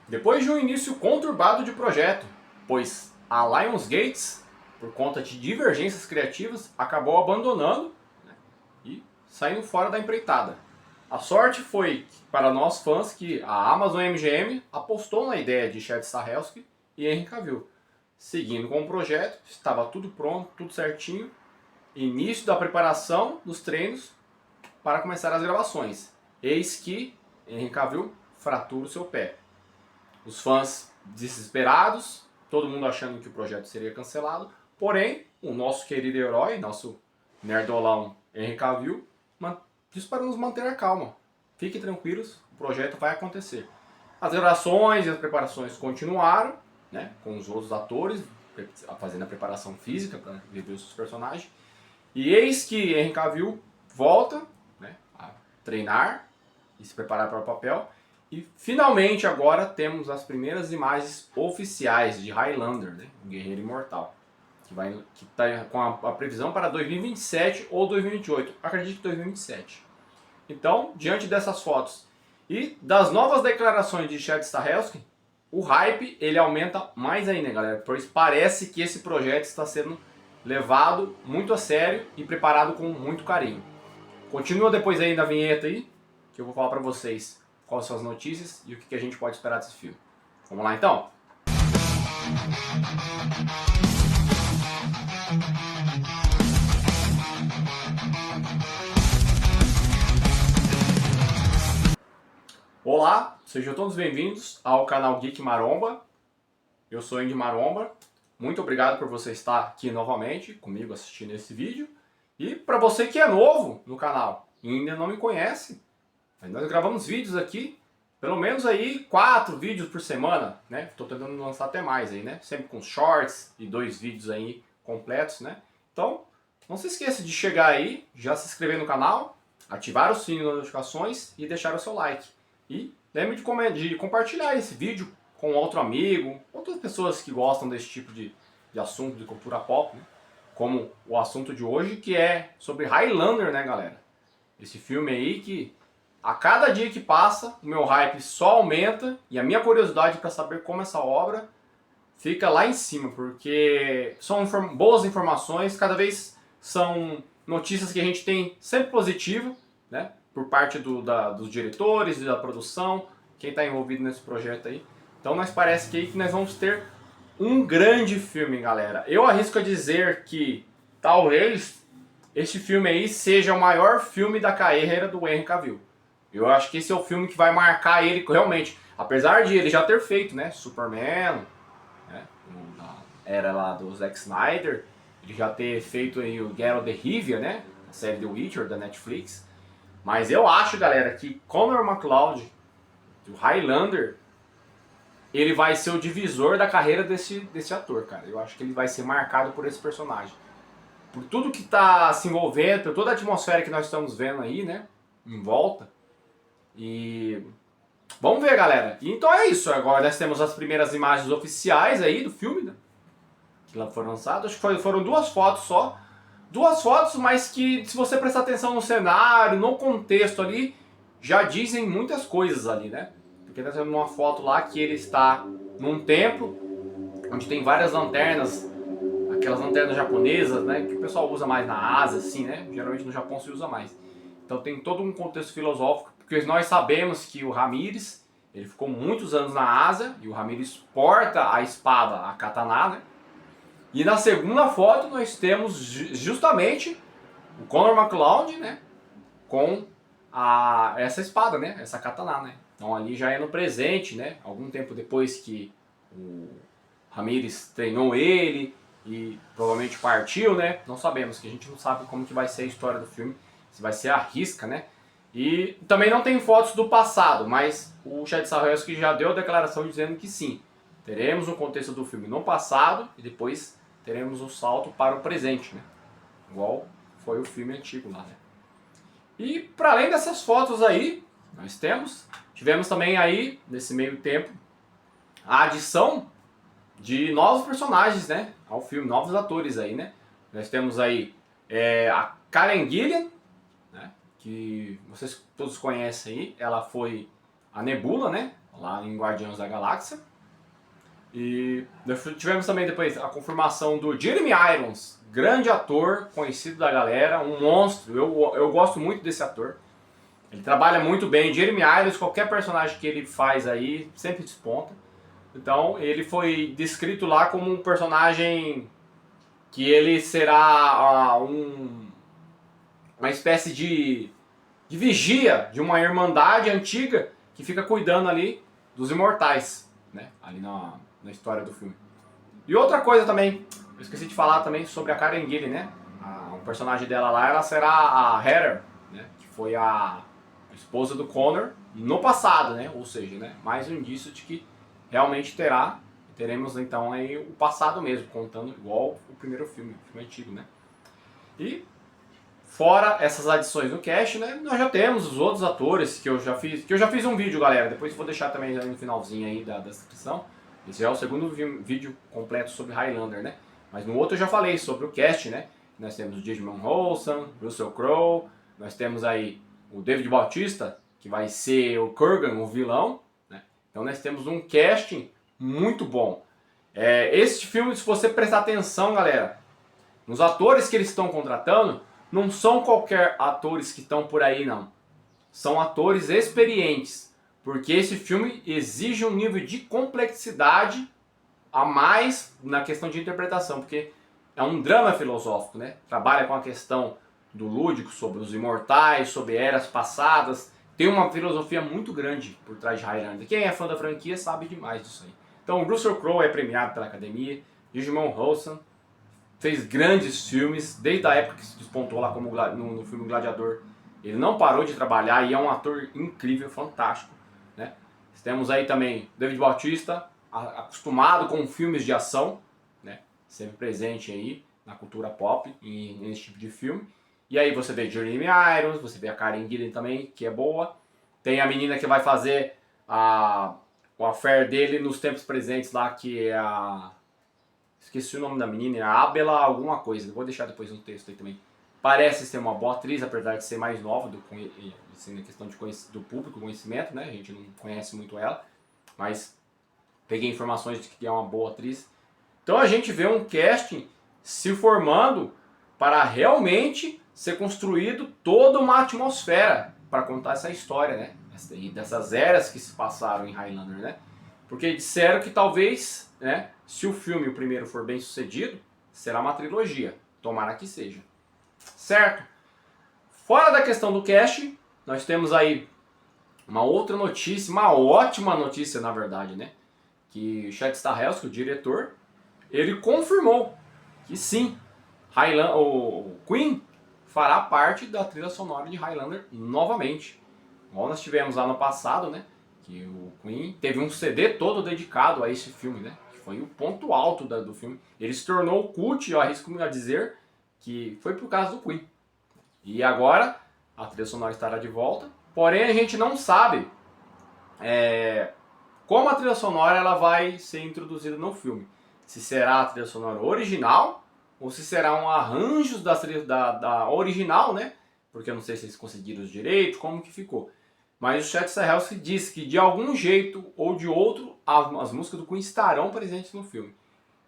Depois de um início conturbado de projeto, pois a Lionsgate, por conta de divergências criativas, acabou abandonando, né, e saindo fora da empreitada. A sorte foi para nós fãs que a Amazon MGM apostou na ideia de Chad Stahelski e Henry Cavill. Seguindo com o projeto, estava tudo pronto, tudo certinho. Início da preparação dos treinos para começar as gravações. Eis que Henry Cavill fratura o seu pé. Os fãs desesperados, todo mundo achando que o projeto seria cancelado, porém, o nosso querido herói, nosso nerdolão Henry Cavill, disse para nos manter a calma. Fiquem tranquilos, o projeto vai acontecer. As gravações e as preparações continuaram, né, com os outros atores fazendo a preparação física para viver os seus personagens. E eis que Henry Cavill volta, né, a treinar e se preparar para o papel. E finalmente agora temos as primeiras imagens oficiais de Highlander, né, o Guerreiro Imortal, que está com a previsão para 2027 ou 2028. Acredito que 2027. Então, diante dessas fotos e das novas declarações de Chad Stahelski, o hype ele aumenta mais ainda, galera, pois parece que esse projeto está sendo levado muito a sério e preparado com muito carinho. Continua depois aí da vinheta aí, que eu vou falar para vocês quais são as notícias e o que a gente pode esperar desse filme. Vamos lá então? Olá, sejam todos bem-vindos ao canal Geek Maromba. Eu sou Andy Maromba. Muito obrigado por você estar aqui novamente comigo assistindo esse vídeo. E para você que é novo no canal e ainda não me conhece, nós gravamos vídeos aqui, pelo menos aí 4 vídeos por semana, né? Estou tentando lançar até mais aí, né? Sempre com shorts e 2 vídeos aí completos, né? Então, não se esqueça de chegar aí, já se inscrever no canal, ativar o sininho das notificações e deixar o seu like. E lembre de compartilhar esse vídeo com outro amigo, outras pessoas que gostam desse tipo de assunto de cultura pop, né? Como o assunto de hoje, que é sobre Highlander, né, galera? Esse filme aí que a cada dia que passa, o meu hype só aumenta e a minha curiosidade para saber como essa obra fica lá em cima, porque são boas informações, cada vez são notícias que a gente tem sempre positivo, né? Por parte dos diretores e da produção, quem está envolvido nesse projeto aí. Então nós parece que nós vamos ter um grande filme, galera. Eu arrisco a dizer que talvez este filme aí seja o maior filme da carreira do Henry Cavill. Eu acho que esse é o filme que vai marcar ele realmente. Apesar de ele já ter feito, né, Superman, né, na era lá do Zack Snyder, ele já ter feito aí o Geralt de Rivia, né, a série The Witcher da Netflix. Mas eu acho, galera, que Connor MacLeod, do Highlander, ele vai ser o divisor da carreira desse ator, cara. Eu acho que ele vai ser marcado por esse personagem. Por tudo que está se envolvendo, por toda a atmosfera que nós estamos vendo aí, né, em volta. E vamos ver, galera. E então é isso. Agora nós temos as primeiras imagens oficiais aí do filme, né, que lá foram lançadas. Acho que foram 2 fotos só. 2 fotos, mas que se você prestar atenção no cenário, no contexto ali, já dizem muitas coisas ali, né? Porque nós temos uma foto lá que ele está num templo, onde tem várias lanternas, aquelas lanternas japonesas, né? Que o pessoal usa mais na Ásia, assim, né? Geralmente no Japão se usa mais. Então tem todo um contexto filosófico, porque nós sabemos que o Ramírez, ele ficou muitos anos na Ásia, e o Ramírez porta a espada, a katana, né? E na segunda foto nós temos justamente o Connor MacLeod, né, com essa espada, né, essa katana, né. Então ali já é no presente, né, algum tempo depois que o Ramírez treinou ele e provavelmente partiu, né. Não sabemos, que a gente não sabe como que vai ser a história do filme, se vai ser a risca, né. E também não tem fotos do passado, mas o Chad Stahelski já deu a declaração dizendo que sim, teremos um contexto do filme no passado e depois teremos um salto para o presente, né? Igual foi o filme antigo lá, né? E para além dessas fotos aí, nós tivemos também aí, nesse meio tempo, a adição de novos personagens, né? Ao filme, novos atores aí, né? Nós temos aí a Karen Gillan, né, que vocês todos conhecem aí, ela foi a Nebula, né? lá em Guardiões da Galáxia. E tivemos também depois a confirmação do Jeremy Irons, grande ator, conhecido da galera, um monstro. Eu gosto muito desse ator. Ele trabalha muito bem. Jeremy Irons, qualquer personagem que ele faz aí, sempre desponta. Então, ele foi descrito lá como um personagem que ele será uma espécie de vigia de uma irmandade antiga que fica cuidando ali dos imortais, né? Ali na história do filme. E outra coisa também, eu esqueci de falar também sobre a Karen Gillan, né? O personagem dela lá, ela será a Heather, né? Que foi a esposa do Connor no passado, né? Ou seja, né? Mais um indício de que realmente teremos então aí o passado mesmo, contando igual o primeiro filme, o filme antigo, né? E fora essas adições no cast, né? Nós já temos os outros atores que eu já fiz um vídeo, galera. Depois eu vou deixar também no finalzinho aí da descrição. Esse já é o segundo vídeo completo sobre Highlander, né? Mas no outro eu já falei sobre o cast, né? Nós temos o Djimon Hounsou, Russell Crowe, nós temos aí o David Bautista, que vai ser o Kurgan, o vilão, né? Então nós temos um casting muito bom. Este filme, se você prestar atenção, galera, nos atores que eles estão contratando, não são qualquer atores que estão por aí, não. São atores experientes, porque esse filme exige um nível de complexidade a mais na questão de interpretação, porque é um drama filosófico, né? Trabalha com a questão do lúdico, sobre os imortais, sobre eras passadas. Tem uma filosofia muito grande por trás de Highlander. Quem é fã da franquia sabe demais disso aí. Então, o Russell Crowe é premiado pela Academia, Djimon Hounsou fez grandes filmes, desde a época que se despontou lá como no filme Gladiador. Ele não parou de trabalhar e é um ator incrível, fantástico, né? Temos aí também David Bautista, acostumado com filmes de ação, né? Sempre presente aí na cultura pop, nesse tipo de filme. E aí você vê Jeremy Irons, você vê a Karen Gillan também, que é boa. Tem a menina que vai fazer o affair dele nos tempos presentes lá, que é a... Esqueci o nome da menina, é a Abela alguma coisa. Vou deixar depois no texto aí também. Parece ser uma boa atriz, apesar de ser mais nova, assim, na questão do público, conhecimento, né? A gente não conhece muito ela, mas peguei informações de que é uma boa atriz. Então a gente vê um casting se formando para realmente ser construído toda uma atmosfera para contar essa história, né? Dessas eras que se passaram em Highlander, né? Porque disseram que talvez, né, se o filme, o primeiro, for bem sucedido, será uma trilogia. Tomara que seja. Certo? Fora da questão do cast, nós temos aí uma outra notícia, uma ótima notícia na verdade, né? Que Chad Stahelski, o diretor, ele confirmou que sim, o Queen fará parte da trilha sonora de Highlander novamente. Igual nós tivemos lá no passado, né? Que o Queen teve um CD todo dedicado a esse filme, né? Que foi o ponto alto do filme. Ele se tornou cult, eu arrisco a dizer, que foi por causa do Queen. E agora a trilha sonora estará de volta. Porém a gente não sabe como a trilha sonora ela vai ser introduzida no filme. Se será a trilha sonora original ou se será um arranjo da original, né? Porque eu não sei se eles conseguiram os direitos, como que ficou. Mas o Chad Stahelski disse que de algum jeito ou de outro as músicas do Queen estarão presentes no filme.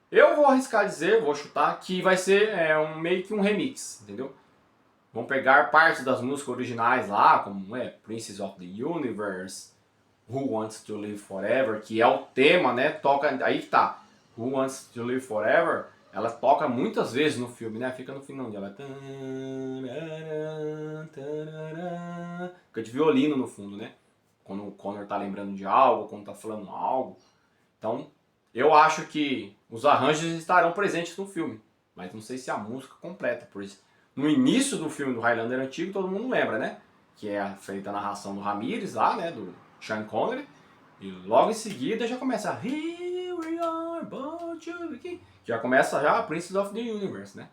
Eu vou arriscar dizer, vou chutar, que vai ser meio que um remix, entendeu? Vão pegar partes das músicas originais lá, como Princess of the Universe, Who Wants to Live Forever, que é o tema, né? Toca, aí que tá. Who Wants to Live Forever, ela toca muitas vezes no filme, né? Fica no final dela. Fica de violino no fundo, né? Quando o Connor tá lembrando de algo, quando tá falando algo. Então, eu acho que os arranjos estarão presentes no filme. Mas não sei se a música completa, por isso. No início do filme do Highlander antigo, todo mundo lembra, né? Que é feita a narração do Ramirez lá, né? Do Sean Connery. E logo em seguida já começa a Here we are, Bolsheviki. Já começa já a Princess of the Universe, né?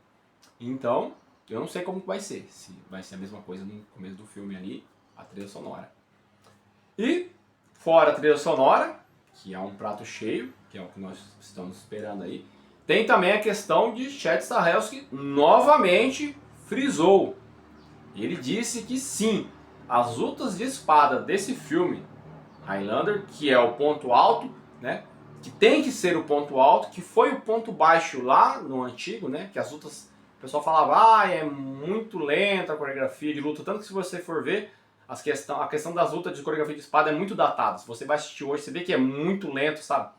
Então, eu não sei como vai ser. Se vai ser a mesma coisa no começo do filme ali, a trilha sonora. E, fora a trilha sonora, que é um prato cheio, que é o que nós estamos esperando aí, tem também a questão de Chad Stahelski novamente frisou. Ele disse que sim, as lutas de espada desse filme Highlander, que é o ponto alto, né? Que tem que ser o ponto alto, que foi o ponto baixo lá no antigo, né? Que as lutas, o pessoal falava, é muito lenta a coreografia de luta, tanto que se você for ver, a questão das lutas de coreografia de espada é muito datada. Se você vai assistir hoje, você vê que é muito lento, sabe?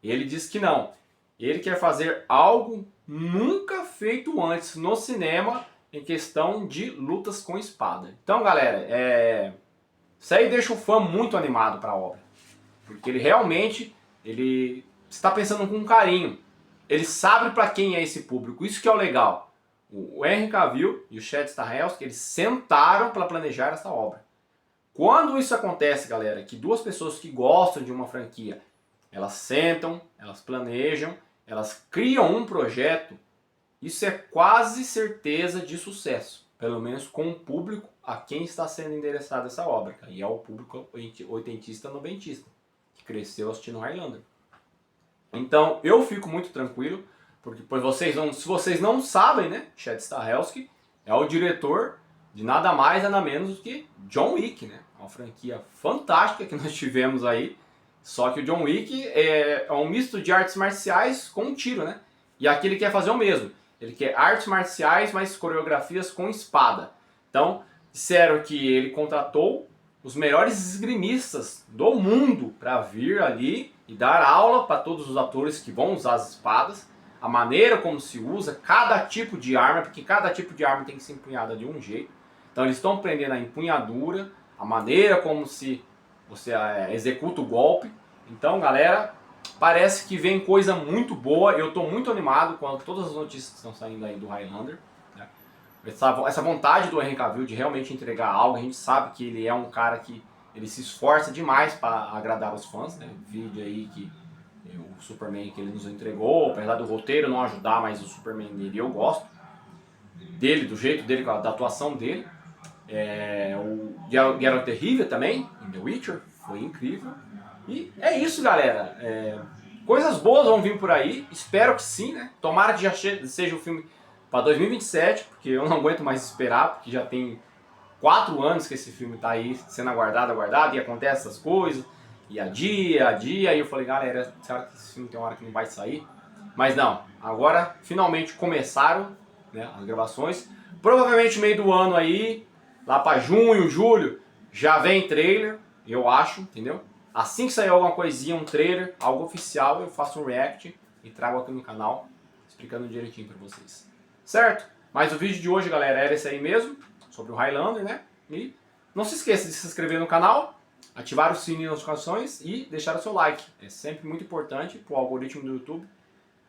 Ele diz que não. Ele quer fazer algo nunca feito antes no cinema em questão de lutas com espada. Então, galera, isso aí deixa o fã muito animado para a obra. Porque ele realmente está pensando com carinho. Ele sabe para quem é esse público. Isso que é o legal. O Henry Cavill e o Chad Stahelski, eles sentaram para planejar essa obra. Quando isso acontece, galera, que duas pessoas que gostam de uma franquia, elas sentam, elas planejam, elas criam um projeto, isso é quase certeza de sucesso. Pelo menos com o público a quem está sendo endereçada essa obra. E é o público oitentista, noventista, que cresceu assistindo Highlander. Então eu fico muito tranquilo, porque se vocês não sabem, né, Chad Stahelski é o diretor de nada mais nada menos do que John Wick, né? Uma franquia fantástica que nós tivemos aí. Só que o John Wick é um misto de artes marciais com tiro, né? E aqui ele quer fazer o mesmo. Ele quer artes marciais, mas coreografias com espada. Então, disseram que ele contratou os melhores esgrimistas do mundo para vir ali e dar aula para todos os atores que vão usar as espadas, a maneira como se usa, cada tipo de arma, porque cada tipo de arma tem que ser empunhada de um jeito. Então eles estão aprendendo a empunhadura, a maneira como você executa o golpe. Então, galera, parece que vem coisa muito boa. Eu estou muito animado com todas as notícias que estão saindo aí do Highlander, né? Essa vontade do Henry Cavill de realmente entregar algo. A gente sabe que ele é um cara que ele se esforça demais para agradar os fãs, né? Vídeo aí que o Superman que ele nos entregou, apesar do roteiro não ajudar, mas o Superman dele eu gosto dele, do jeito dele, da atuação dele. O Geralt de Rivia também, em The Witcher, foi incrível. E é isso, galera. Coisas boas vão vir por aí, espero que sim, né? Tomara que já seja o filme para 2027, porque eu não aguento mais esperar, porque já tem 4 anos que esse filme tá aí sendo aguardado, e acontece essas coisas, e adia, e eu falei, galera, será que esse filme tem uma hora que não vai sair? Mas não, agora finalmente começaram, né, as gravações, provavelmente no meio do ano aí, lá para junho, julho, já vem trailer, eu acho, entendeu? Assim que sair alguma coisinha, um trailer, algo oficial, eu faço um react e trago aqui no canal, explicando direitinho para vocês. Certo? Mas o vídeo de hoje, galera, era esse aí mesmo, sobre o Highlander, né? E não se esqueça de se inscrever no canal, ativar o sininho das notificações e deixar o seu like. É sempre muito importante para o algoritmo do YouTube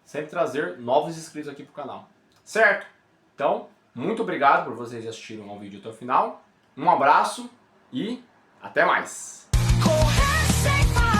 sempre trazer novos inscritos aqui pro canal. Certo? Então, muito obrigado por vocês assistirem ao vídeo até o final. Um abraço e até mais! Correr sem parar.